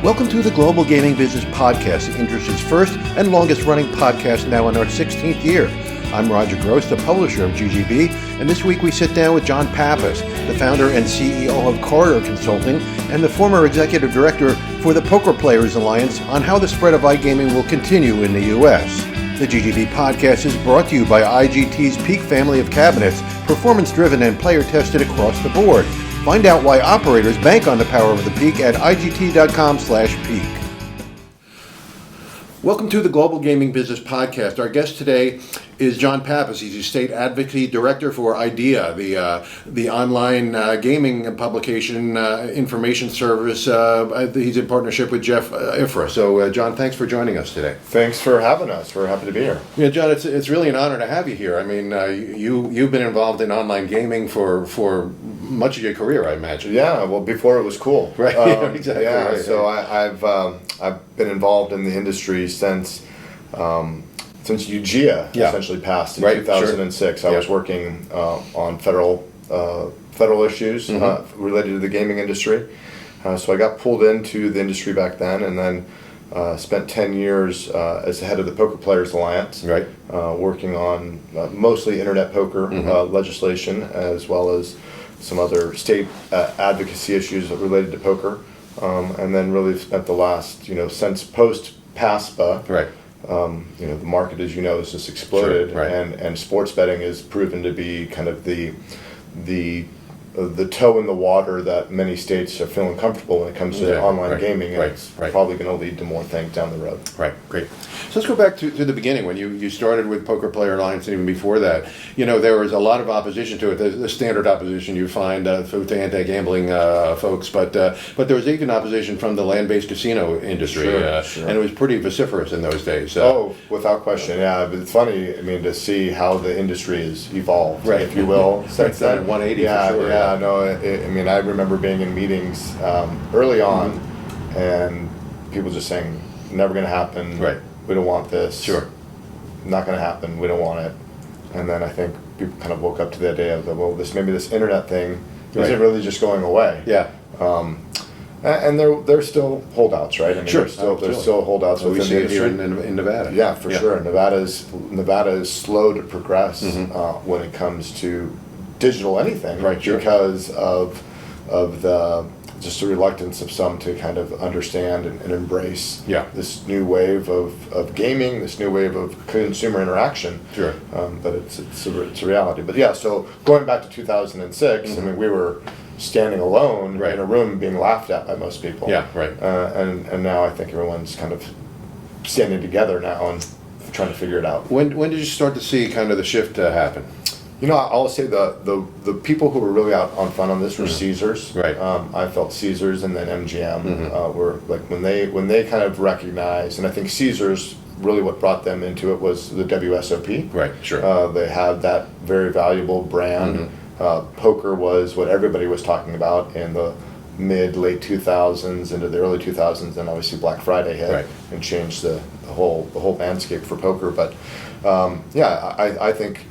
Welcome to the Global Gaming Business Podcast, the industry's first and longest running podcast, now in our 16th year. I'm Roger Gross, the publisher of GGB, and this week we sit down with John Pappas, the founder and CEO of Corridor Consulting and the former executive director for the Poker Players Alliance, on how the spread of iGaming will continue in the U.S. The GGB Podcast is brought to you by IGT's Peak family of cabinets, performance-driven and player-tested across the board. Find out why operators bank on the power of the Peak at IGT.com/peak. Welcome to the Global Gaming Business Podcast. Our guest today is John Pappas. He's the State Advocacy Director for IDEA, the online gaming publication information service. He's in partnership with Jeff Ifra. So, John, thanks for joining us today. Thanks for having us. We're happy to be here. Yeah, John, it's really an honor to have you here. I mean, you've been involved in online gaming for much of your career, I imagine. Yeah, well, before it was cool. Right, exactly. Yeah, right, so right. I've been involved in the industry since UGEA essentially passed in 2006. Sure. I was working on federal issues related to the gaming industry. So I got pulled into the industry back then, and then spent 10 years as the head of the Poker Players Alliance, working on mostly internet poker legislation, as well as some other state advocacy issues related to poker. And then really spent the last, since post-PASPA, the market, as you know, has just exploded, and sports betting has proven to be kind of the toe in the water that many states are feeling comfortable when it comes to online gaming, and it's probably going to lead to more things down the road. Right, great. So let's go back to the beginning, when you started with Poker Player Alliance, and even before that. There was a lot of opposition to it, the standard opposition you find to anti-gambling folks, but there was even opposition from the land-based casino industry, and it was pretty vociferous in those days. Oh, without question, yeah. But it's funny, to see how the industry has evolved, if you will, since then. 180 for sure. Yeah, no, I remember being in meetings early on, and people just saying, never going to happen. We don't want this. Not going to happen. We don't want it. And then I think people kind of woke up to the idea of, maybe this internet thing isn't really just going away. And there's still holdouts, right? There's still holdouts within the industry. Here in Nevada. Yeah, for sure. Nevada is slow to progress when it comes to digital anything, because of the just the reluctance of some to kind of understand and embrace this new wave of gaming, this new wave of consumer interaction. But it's a reality. But so going back to 2006, we were standing alone in a room being laughed at by most people. And now I think everyone's kind of standing together now and trying to figure it out. When did you start to see kind of the shift happen? I'll say the people who were really out on front on this were Caesars. I felt Caesars and then MGM were like when they kind of recognized, and I think Caesars really what brought them into it was the WSOP. They had that very valuable brand. Poker was what everybody was talking about in the late 2000s into the early 2000s, and obviously Black Friday hit and changed the whole landscape for poker. But I think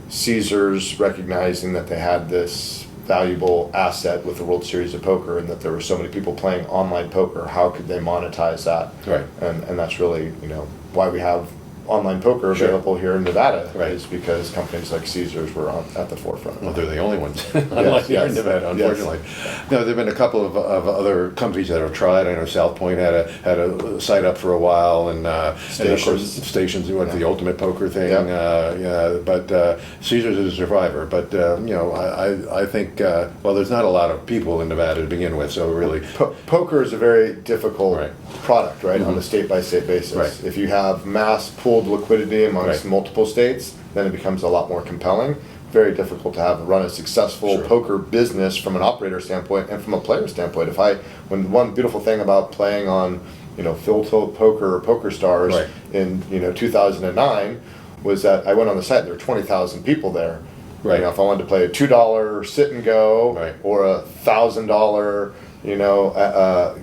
Caesars recognizing that they had this valuable asset with the World Series of Poker, and that there were so many people playing online poker, how could they monetize that? And that's really why we have online poker available here in Nevada, is because companies like Caesars were at the forefront. Well, they're the only ones here in Nevada, unfortunately. Now, there have been a couple of other companies that have tried. I know South Point had a site up for a while, and of course Stations went to the Ultimate Poker thing. But Caesars is a survivor. But I think there's not a lot of people in Nevada to begin with, so really poker is a very difficult product, on a state-by-state basis. If you have mass pooled liquidity amongst multiple states, then it becomes a lot more compelling. Very difficult to run a successful poker business from an operator standpoint and from a player standpoint. When one beautiful thing about playing on, Phil Tilt Poker or Poker Stars in 2009 was that I went on the site. There were 20,000 people there. If I wanted to play a $2 sit and go or a $1,000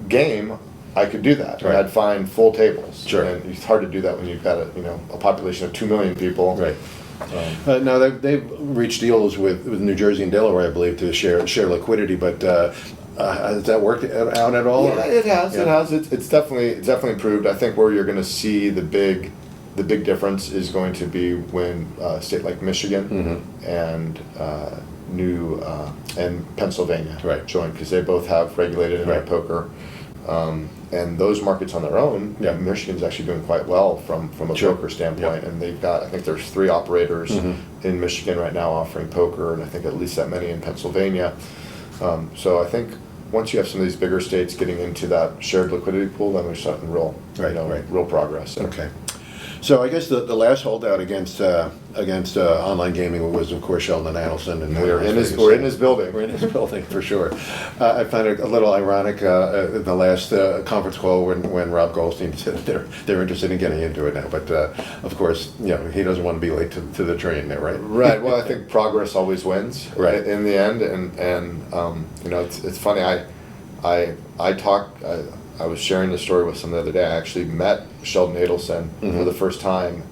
game, I could do that. I'd find full tables. And it's hard to do that when you've got a population of 2 million people. Now they've reached deals with New Jersey and Delaware, I believe, to share liquidity, but Has that worked out at all? Yeah, it has. Yeah. It has. It's definitely improved. I think where you're going to see the big difference is going to be when a state like Michigan and and Pennsylvania join, because they both have regulated internet poker. And those markets on their own, Michigan's actually doing quite well from a poker standpoint. And they've got, I think there's 3 operators in Michigan right now offering poker, and I think at least that many in Pennsylvania. So I think once you have some of these bigger states getting into that shared liquidity pool, then we're starting real progress. Okay. So I guess the last holdout against online gaming was, of course, Sheldon Adelson, and we're in his building. We're in his building for sure. I found it a little ironic in the last conference call when Rob Goldstein said they're interested in getting into it now, but of course, he doesn't want to be late to the train there, right? Right. Well, I think progress always wins, right, in the end, and it's funny. I was sharing this story with someone the other day. I actually met Sheldon Adelson for the first time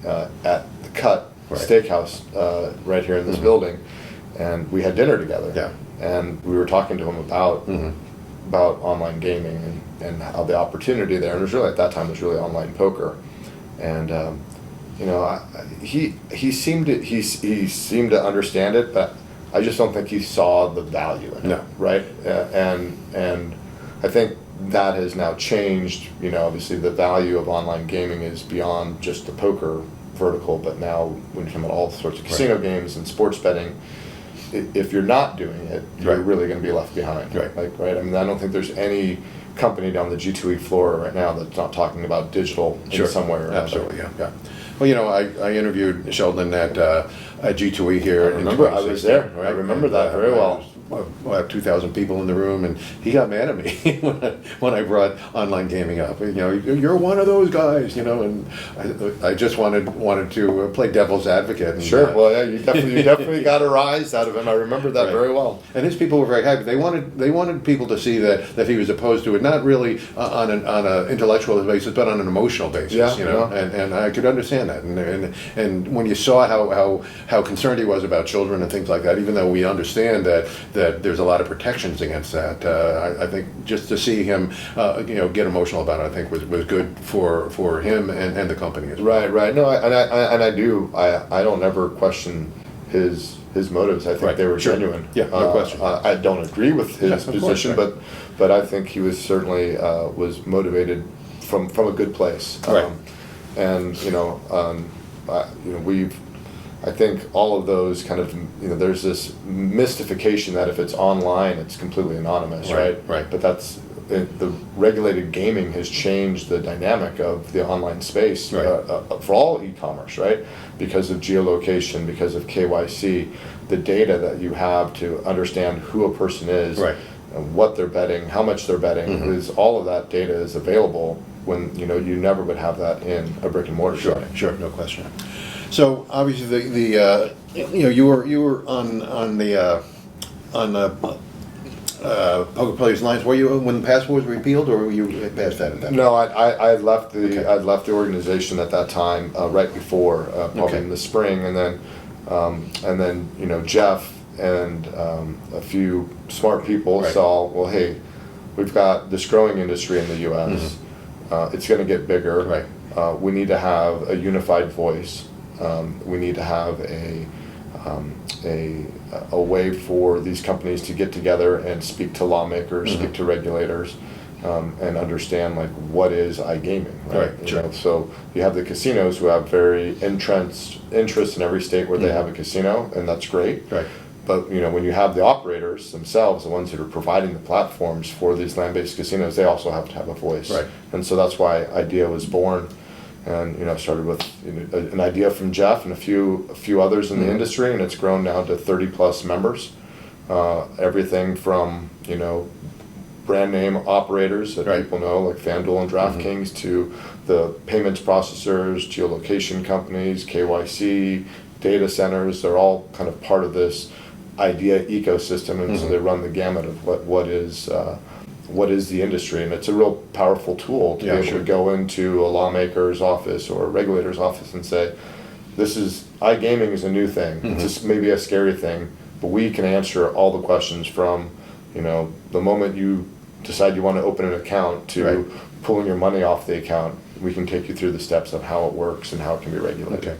at the Cut Steakhouse right here in this building, and we had dinner together. Yeah. And we were talking to him about online gaming and how the opportunity there, and it was really, at that time, it was really online poker, and he seemed to understand it, but I just don't think he saw the value in it. Right, and I think that has now changed. Obviously the value of online gaming is beyond just the poker vertical, but now when you come at all sorts of casino games and sports betting, if you're not doing it, you're really going to be left behind. Right. I mean, I don't think there's any company down the G2E floor right now that's not talking about digital in some way or another. Absolutely, yeah. Well, I interviewed Sheldon at G2E here. I remember. I was there. Right? I remember that very well. We'll have 2,000 people in the room, and he got mad at me when I brought online gaming up. You're one of those guys, and I just wanted to play devil's advocate. And, sure. Well, yeah, you definitely got a rise out of him. I remember that very well. And his people were very happy. They wanted people to see that he was opposed to it, not really on an intellectual basis, but on an emotional basis. Yeah. And I could understand that. And when you saw how concerned he was about children and things like that, even though we understand that there's a lot of protections against that. I think just to see him, get emotional about it, I think was good for him and the company as well. Right. No, I do. I don't ever question his motives. I think they were genuine. Yeah, no question. I don't agree with his position, but I think he was certainly was motivated from a good place. Right. I think all of those kind of, there's this mystification that if it's online, it's completely anonymous, right? But the regulated gaming has changed the dynamic of the online space for all e-commerce, right? Because of geolocation, because of KYC, the data that you have to understand who a person is, and what they're betting, how much they're betting, is all of that data is available when you never would have that in a brick and mortar setting. Sure, no question. So obviously you were on the Poker Players Alliance. Were you when the passport was repealed, or were you past that at that time? No, I left the organization at that time, right before, probably in the spring, and then Jeff and a few smart people saw, well, hey, we've got this growing industry in the U.S. It's going to get bigger. We need to have a unified voice. We need to have a way for these companies to get together and speak to lawmakers, speak to regulators, and understand what is iGaming, right? Sure. So you have the casinos who have very entrenched interest in every state where they have a casino, and that's great. Right. But when you have the operators themselves, the ones that are providing the platforms for these land-based casinos, they also have to have a voice. Right. And so that's why IDEA was born. And I started with an idea from Jeff and a few others in the industry, and it's grown now to 30+ members. Everything from brand name operators that people know, like FanDuel and DraftKings, to the payments processors, geolocation companies, KYC, data centers. They're all kind of part of this IDEA ecosystem, and so they run the gamut of what is the industry, and it's a real powerful tool to be able to go into a lawmaker's office or a regulator's office and say, iGaming is a new thing. It's just maybe a scary thing, but we can answer all the questions from the moment you decide you want to open an account to pulling your money off the account, we can take you through the steps of how it works and how it can be regulated. Okay.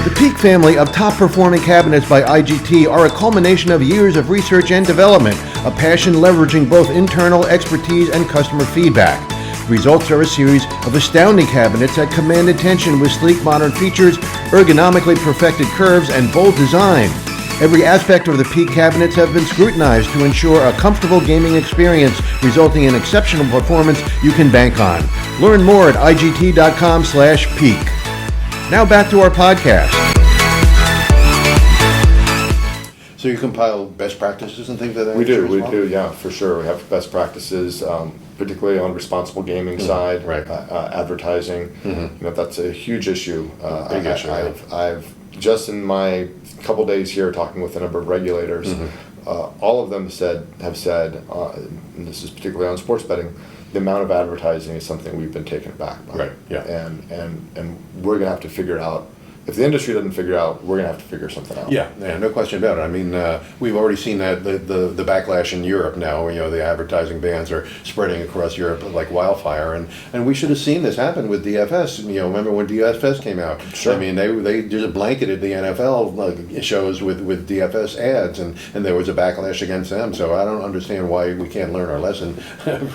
The Peak family of top-performing cabinets by IGT are a culmination of years of research and development, a passion leveraging both internal expertise and customer feedback. The results are a series of astounding cabinets that command attention with sleek modern features, ergonomically perfected curves, and bold design. Every aspect of the Peak cabinets have been scrutinized to ensure a comfortable gaming experience, resulting in exceptional performance you can bank on. Learn more at IGT.com/peak. Now back to our podcast. So you compile best practices and things like that? We do, yeah, for sure. We have best practices, particularly on responsible gaming side, advertising. That's a huge issue. Big issue. I've just in my couple days here talking with a number of regulators, all of them have said, and this is particularly on sports betting, the amount of advertising is something we've been taken aback by. Right. Yeah. And we're gonna have to figure it out. If the industry doesn't figure it out, we're gonna have to figure something out. Yeah, no question about it. I mean, we've already seen that the backlash in Europe now. The advertising bans are spreading across Europe like wildfire, and we should have seen this happen with DFS. Remember when DFS came out? Sure. I mean, they just blanketed the NFL shows with DFS ads, and there was a backlash against them. So I don't understand why we can't learn our lesson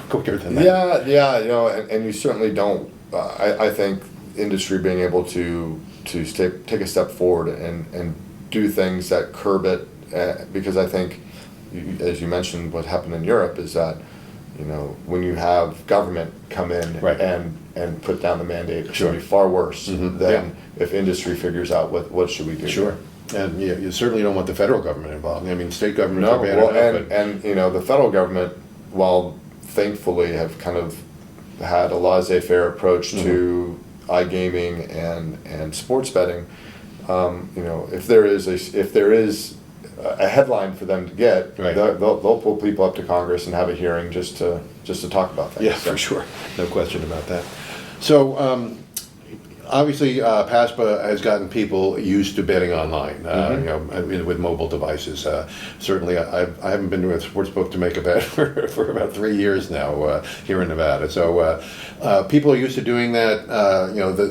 quicker than that. Yeah, and you certainly don't. I think industry being able to take a step forward and do things that curb it, because I think, as you mentioned, what happened in Europe is that, when you have government come in and put down the mandate, it's going to be far worse than if industry figures out what should we do. Sure. And you certainly don't want the federal government involved. I mean, state governments are bad enough. And the federal government, while thankfully have kind of had a laissez-faire approach to iGaming and sports betting, if there is a headline for them to get, they'll pull people up to Congress and have a hearing just to talk about that. Yeah, for sure, no question about that. So obviously, PASPA has gotten people used to betting online, with mobile devices. Certainly, I haven't been to a sports book to make a bet for about 3 years now here in Nevada. So people are used to doing that.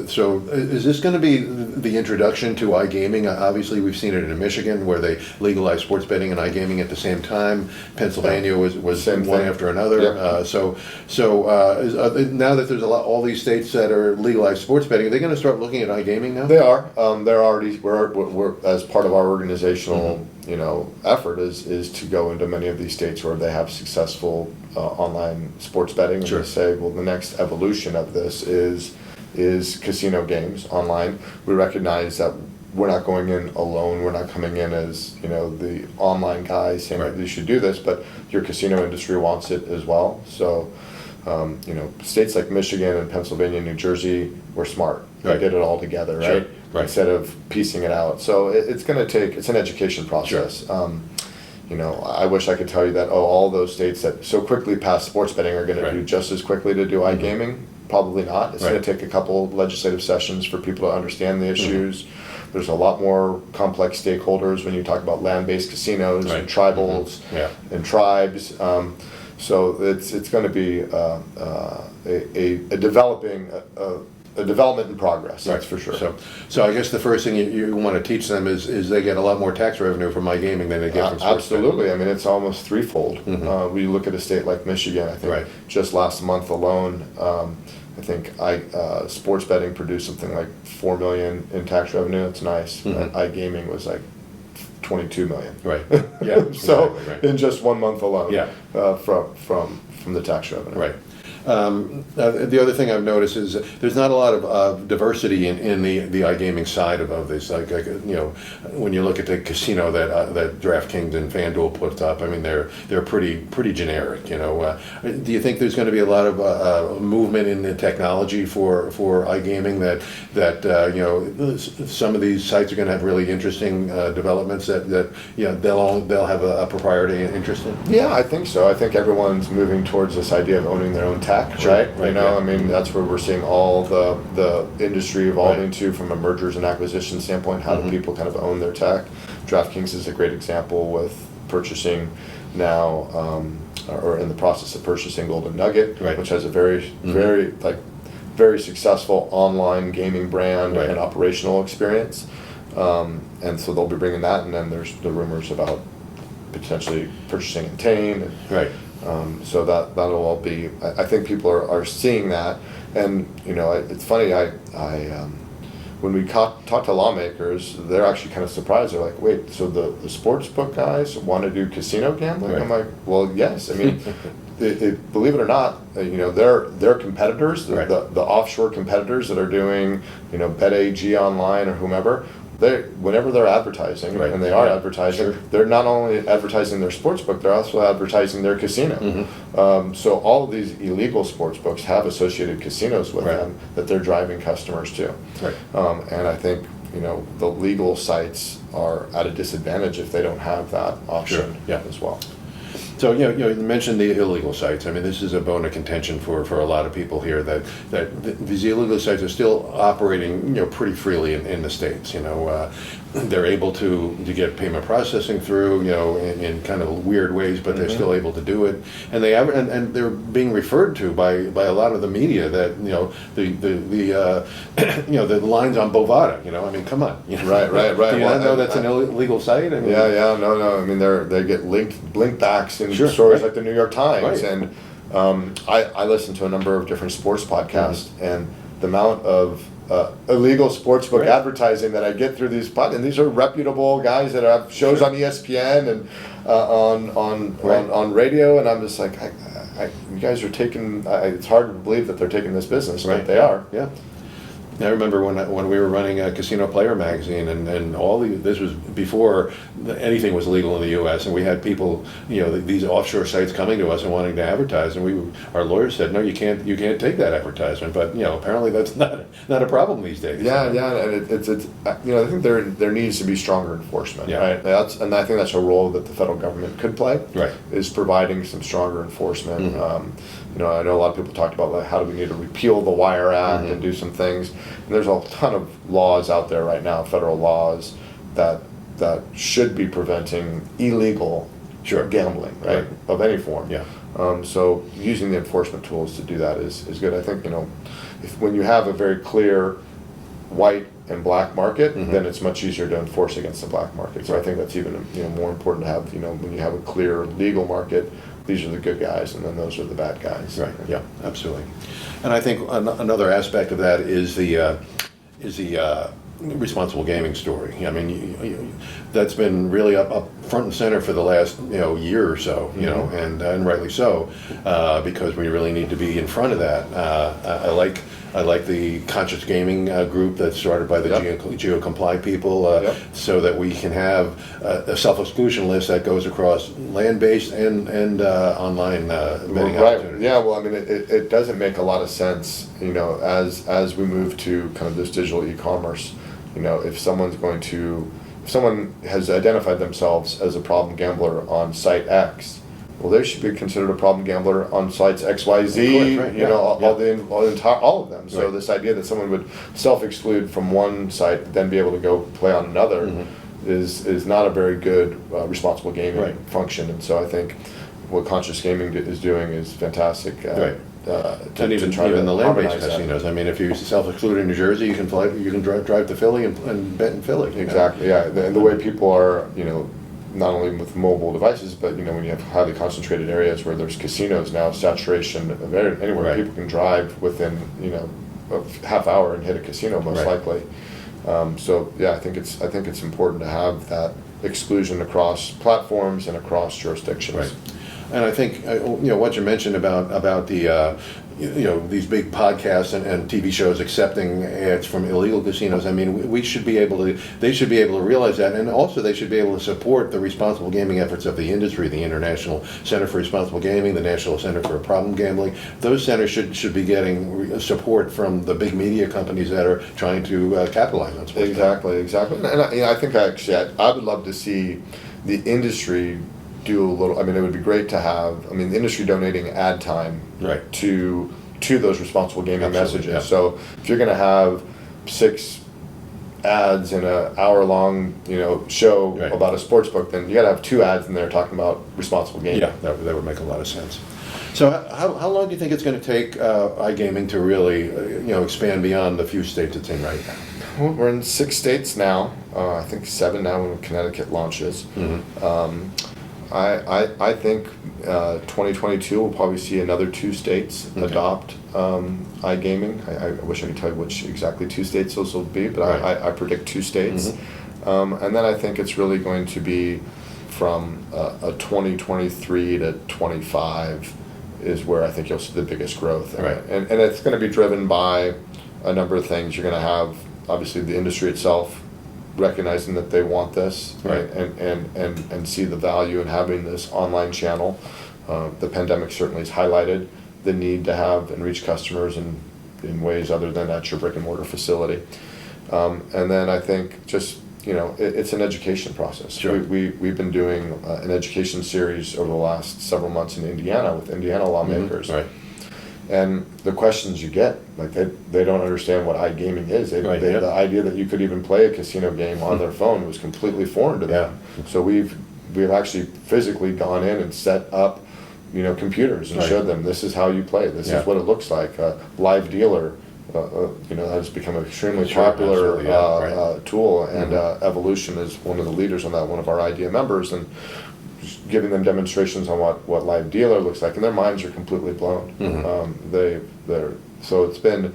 So is this going to be the introduction to iGaming? Obviously, we've seen it in Michigan where they legalized sports betting and iGaming at the same time. Pennsylvania was one after another. Yep. Now that there's all these states that are legalized sports betting, are they going to start looking at iGaming now? They are. They're already. We're as part of our organizational effort is to go into many of these states where they have successful online sports betting, and to say, well, the next evolution of this is casino games online. We recognize that we're not going in alone. We're not coming in as the online guys saying you should do this, but your casino industry wants it as well. So. States like Michigan and Pennsylvania and New Jersey were smart. They did it all together, right? Instead of piecing it out. So it's an education process. I wish I could tell you that, all those states that so quickly passed sports betting are going to do just as quickly to do iGaming. Probably not. It's going to take a couple legislative sessions for people to understand the issues. There's a lot more complex stakeholders when you talk about land-based casinos and tribals and tribes. So it's going to be a development in progress. That's for sure. So I guess the first thing you want to teach them is they get a lot more tax revenue from iGaming than they get from sports Absolutely. betting. I mean, it's almost threefold. We look at a state like Michigan. I think just last month alone, I think sports betting produced something like $4 million in tax revenue. That's nice. iGaming was like 22 million. Right. Yeah. So in just 1 month alone. Yeah. From the tax revenue. Right. The other thing I've noticed is there's not a lot of diversity in the iGaming side of this. Like when you look at the casino that DraftKings and FanDuel puts up, I mean they're pretty generic. Do you think there's going to be a lot of movement in the technology for iGaming that some of these sites are going to have really interesting developments that they'll have a proprietary interest in? Yeah, I think so. I think everyone's moving towards this idea of owning their own tech. tech, Sure. right? Right, You know, yeah. I mean, that's where we're seeing all the industry evolving to from a mergers and acquisition standpoint. How do people kind of own their tech? DraftKings is a great example with purchasing now, or in the process of purchasing Golden Nugget, Right. which has a very successful online gaming brand Right. and operational experience. And so they'll be bringing that, and then there's the rumors about potentially purchasing Entain. Right. So that'll all be. I think people are seeing that, and you know, it's funny. When we talk to lawmakers, they're actually kind of surprised. They're like, "Wait, so the sports book guys want to do casino gambling?" Right. I'm like, "Well, yes. I mean, believe it or not, you know, their competitors, Right. the offshore competitors that are doing, you know, BetAG online or whomever." Whenever they're advertising, Right. and they are Yeah, advertising, sure. they're not only advertising their sports book, they're also advertising their casino. So all of these illegal sports books have associated casinos with Right. them that they're driving customers to. Right. And I think, you know, the legal sites are at a disadvantage if they don't have that option Sure. Yeah. as well. So you mentioned the illegal sites. I mean, this is a bone of contention for a lot of people here that these illegal sites are still operating, you know, pretty freely in the states. You know, they're able to get payment processing through, you know, in kind of weird ways, but they're still able to do it, and they're being referred to by a lot of the media that, you know, the lines on Bovada. You know, I mean, come on. You know? Right. Do you not know that's an illegal site? I mean, No. I mean, they get link backs in Sure, stories right. like the New York Times, Right. and I listen to a number of different sports podcasts, and the amount of illegal sportsbook Right. advertising that I get through these podcasts, and these are reputable guys that have shows on ESPN and on radio, and I'm just like, you guys are taking. It's hard to believe that they're taking this business, Right. but they are. Yeah. I remember when we were running a Casino Player magazine, and this was before anything was legal in the U.S., and we had people, you know, these offshore sites coming to us and wanting to advertise, and our lawyers said, no, you can't take that advertisement, but you know, apparently that's not a problem these days. Yeah, and it's you know, I think there needs to be stronger enforcement, Yeah. right? And I think that's a role that the federal government could play, Right. is providing some stronger enforcement. You know, I know a lot of people talked about, like, how do we need to repeal the Wire Act and do some things. And there's a ton of laws out there right now, federal laws, that should be preventing illegal gambling, right, of any form. Yeah. So using the enforcement tools to do that is good. I think, you know, when you have a very clear white and black market, then it's much easier to enforce against the black market. So I think that's even, you know, more important to have, you know, when you have a clear legal market, these are the good guys, and then those are the bad guys. Right. Yeah. Absolutely. And I think another aspect of that is the responsible gaming story. I mean, that's been really up front and center for the last, you know, year or so. You know, and rightly so, because we really need to be in front of that. I like the conscious gaming group that's started by the GeoComply people, so that we can have a self-exclusion list that goes across land-based and online betting opportunities. Yeah. Well, I mean, it doesn't make a lot of sense, you know, as we move to kind of this digital e-commerce. You know, if someone has identified themselves as a problem gambler on site X, well, they should be considered a problem gambler on sites X, Y, Z. Of course, right, You yeah, know, all of them. So Right. this idea that someone would self-exclude from one site, then be able to go play on another, is not a very good responsible gaming function. And so I think what conscious gaming is doing is fantastic. And even the land-based casinos. I mean, if you self-exclude in New Jersey, you can drive to Philly and bet in Philly. Exactly. Yeah, and the way people are, you know, not only with mobile devices, but, you know, when you have highly concentrated areas where there's casinos now, saturation of anywhere, people can drive within, you know, a half hour and hit a casino most likely. So yeah, I think it's important to have that exclusion across platforms and across jurisdictions. Right. And I think, you know, what you mentioned about the, you know, these big podcasts and TV shows accepting ads from illegal casinos. I mean, they should be able to realize that, and also they should be able to support the responsible gaming efforts of the industry, the International Center for Responsible Gaming, the National Center for Problem Gambling. Those centers should be getting support from the big media companies that are trying to capitalize on sports. Exactly. And I think actually I would love to see the industry do a little. I mean, it would be great to have. I mean, the industry donating ad time to those responsible gaming messages. Yeah. So if you're going to have 6 ads in an hour-long, show about a sports book, then you got to have 2 ads in there talking about responsible gaming. Yeah, that would make a lot of sense. So how long do you think it's going to take iGaming to really expand beyond the few states it's in right now? Well, we're in 6 states now. I think 7 now when Connecticut launches. Mm-hmm. I think 2022 we'll probably see another 2 states adopt iGaming. I wish I could tell you which exactly 2 states those will be, but I predict 2 states. Mm-hmm. And then I think it's really going to be from a 2023 to 25 is where I think you'll see the biggest growth. And it's going to be driven by a number of things. You're going to have, obviously, the industry itself recognizing that they want this, and see the value in having this online channel. The pandemic certainly has highlighted the need to have and reach customers in ways other than at your brick and mortar facility. And then I think just, it's an education process. Sure. We've been doing an education series over the last several months in Indiana with Indiana lawmakers. Mm-hmm. Right. And the questions you get, like they don't understand what iGaming is. The idea that you could even play a casino game on their phone was completely foreign to them. So we've actually physically gone in and set up, computers and showed them this is how you play. This is what it looks like. Live Dealer, has become an extremely popular tool, and Evolution is one of the leaders on that. One of our IDEA members, and giving them demonstrations on what Live Dealer looks like, and their minds are completely blown. Mm-hmm. So it's been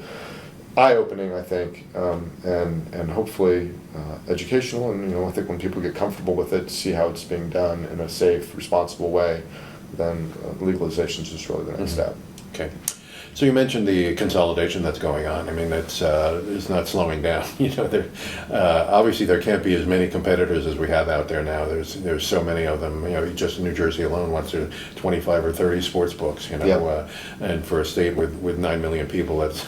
eye-opening, I think, and hopefully educational. And I think when people get comfortable with it, see how it's being done in a safe, responsible way, then legalization is just really the next step. Okay. So you mentioned the consolidation that's going on. I mean, it's not slowing down. Obviously there can't be as many competitors as we have out there now. There's so many of them. Just New Jersey alone wants to 25 or 30 sports books. And for a state with 9 million people, it's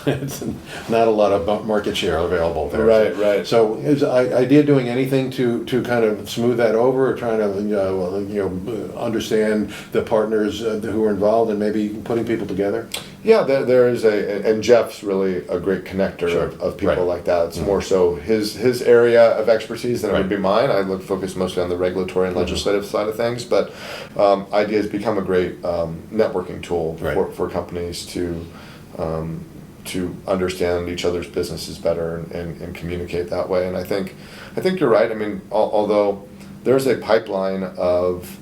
not a lot of market share available there. Right. So is IDEA doing anything to kind of smooth that over, or trying to understand the partners who are involved and maybe putting people together? Yeah, there is and Jeff's really a great connector of people like that. It's more so his area of expertise than it would be mine. I focus mostly on the regulatory and legislative side of things, but IDEA has become a great networking tool for companies to understand each other's businesses better and communicate that way. And I think you're right. I mean, although there's a pipeline of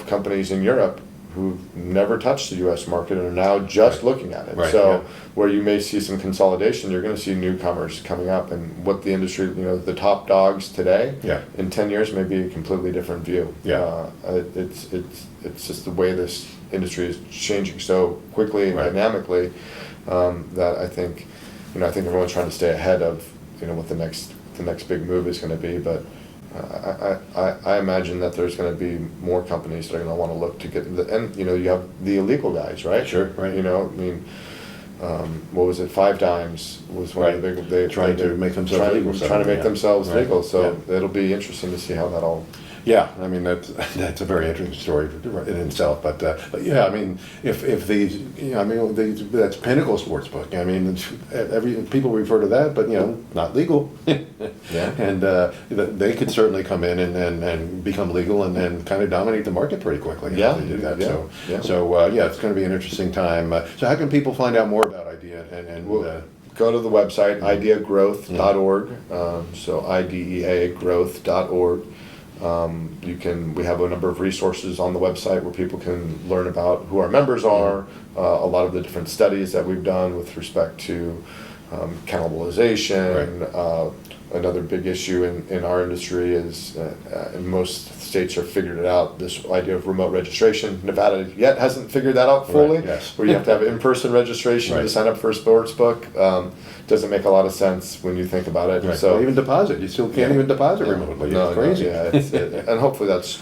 companies in Europe who've never touched the U.S. market and are now just looking at it. Where you may see some consolidation, you're going to see newcomers coming up, and what the industry, the top dogs today, in 10 years may be a completely different view. It's just the way this industry is changing so quickly and dynamically, that I think everyone's trying to stay ahead of what the next big move is going to be, but. I imagine that there's going to be more companies that are going to want to look to get, and you have the illegal guys, right? Sure, right. What was it? Five Dimes was one of the big. Trying to make themselves legal. Trying to make themselves legal. So it'll be interesting to see how that all. Yeah, I mean that's a very interesting story in itself. But yeah, I mean if these, that's Pinnacle Sportsbook. I mean, people refer to that, but not legal. And they could certainly come in and become legal and kind of dominate the market pretty quickly. Yeah, if they do that. Yeah. So it's going to be an interesting time. So how can people find out more about IDEA and go to the website ideagrowth.org. So IDEA growth.org. We have a number of resources on the website where people can learn about who our members are, a lot of the different studies that we've done with respect to cannibalization. Another big issue in our industry is, and most states have figured it out, this idea of remote registration. Nevada yet hasn't figured that out fully, where you have to have in-person registration to sign up for a sports book. Doesn't make a lot of sense when you think about it. So even deposit, you still can't even deposit remotely. It's crazy. And hopefully that's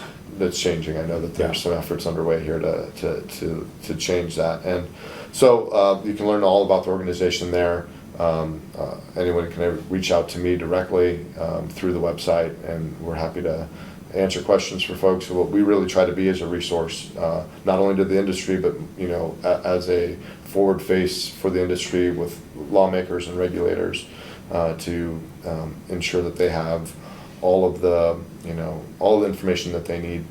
changing. I know that there's some efforts underway here to change that. And so you can learn all about the organization there. Anyone can reach out to me directly through the website, and we're happy to answer questions for folks. So what we really try to be is a resource, not only to the industry, but as a forward face for the industry with lawmakers and regulators to ensure that they have all of the information that they need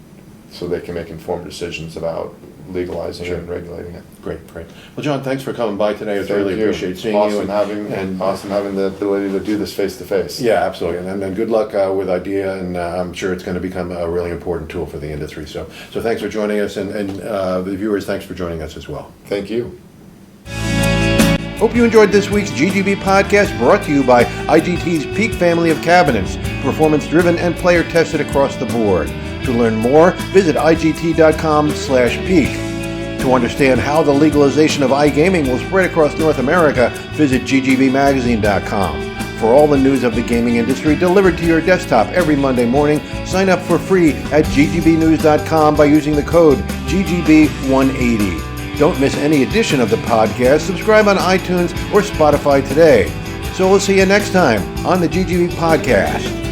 so they can make informed decisions about legalizing it and regulating it. Great. Well, John, thanks for coming by today. I really appreciate seeing you. Awesome having the ability to do this face to face. Yeah, absolutely. And good luck with IDEA, and I'm sure it's going to become a really important tool for the industry. So thanks for joining us, and the viewers, thanks for joining us as well. Thank you. Hope you enjoyed this week's GGB Podcast, brought to you by IGT's Peak family of cabinets, performance-driven and player-tested across the board. To learn more, visit IGT.com/peak. To understand how the legalization of iGaming will spread across North America, visit GGBmagazine.com. For all the news of the gaming industry delivered to your desktop every Monday morning, sign up for free at ggbnews.com by using the code GGB180. Don't miss any edition of the podcast. Subscribe on iTunes or Spotify today. So we'll see you next time on the GGB Podcast.